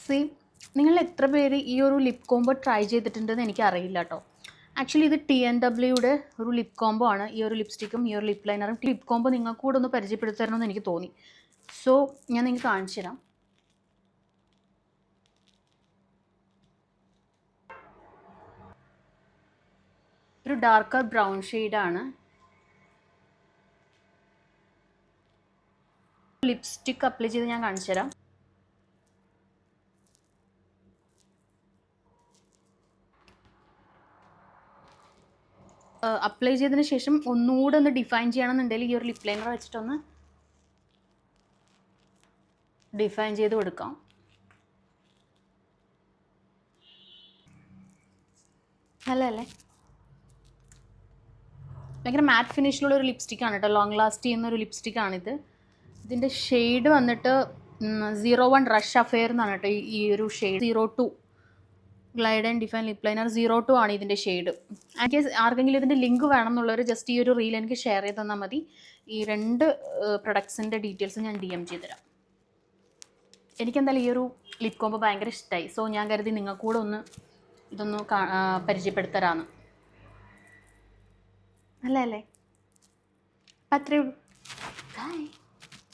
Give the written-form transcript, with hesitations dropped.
C നിങ്ങൾ എത്ര പേര് ഈ ഒരു ലിപ് കോംബോ ട്രൈ ചെയ്തിട്ടുണ്ടെന്ന് എനിക്കറിയില്ല കേട്ടോ. ആക്ച്വലി ഇത് TNWയുടെ ഒരു ലിപ് കോംബോ ആണ്. ഈ ഒരു ലിപ്സ്റ്റിക്കും ഈ ഒരു ലിപ് ലൈനറും. ലിപ് കോംബോ നിങ്ങൾക്ക് കൂടെ ഒന്ന് പരിചയപ്പെടുത്തി തരണമെന്ന് എനിക്ക് തോന്നി. സോ ഞാൻ നിങ്ങൾക്ക് കാണിച്ചു തരാം. ഒരു ഡാർക്കർ ബ്രൗൺ ഷെയ്ഡാണ്. ലിപ്സ്റ്റിക്ക് അപ്ലൈ ചെയ്ത് ഞാൻ കാണിച്ചു തരാം. അപ്ലൈ ചെയ്തതിന് ശേഷം ഒന്നുകൂടെ ഒന്ന് ഡിഫൈൻ ചെയ്യണമെന്നുണ്ടെങ്കിൽ ഈ ഒരു ലിപ് ലൈനർ വെച്ചിട്ടൊന്ന് ഡിഫൈൻ ചെയ്ത് കൊടുക്കാം. നല്ലതല്ലേ? ഭയങ്കര മാറ്റ് ഫിനിഷിലുള്ള ഒരു ലിപ്സ്റ്റിക്കാണ് കേട്ടോ. ലോങ് ലാസ്റ്റ് ചെയ്യുന്ന ഒരു ലിപ്സ്റ്റിക്കാണിത്. ഇതിൻ്റെ ഷെയ്ഡ് വന്നിട്ട് 01 റഷ് അഫെയർ എന്നാണ് കേട്ടോ ഈ ഒരു shade. 02 glide and define lip liner 02 ആണ് ഇതിൻ്റെ ഷെയ്ഡ്. എനിക്ക് ആർക്കെങ്കിലും ഇതിൻ്റെ ലിങ്ക് വേണം എന്നുള്ളവർ ജസ്റ്റ് ഈ ഒരു റീൽ എനിക്ക് ഷെയർ ചെയ്ത് തന്നാൽ മതി. ഈ 2 പ്രൊഡക്ട്സിൻ്റെ ഡീറ്റെയിൽസ് ഞാൻ DM ചെയ്തുതരാം. എനിക്കെന്തായാലും ഈ ഒരു ലിപ് കോംബോ ഭയങ്കര ഇഷ്ടമായി. സോ ഞാൻ കരുതി നിങ്ങൾക്കൂടെ ഒന്ന് ഇതൊന്ന് പരിചയപ്പെടുത്തരാന്ന്. നല്ലതല്ലേ? അത്രയേ ഉള്ളൂ. ബൈ.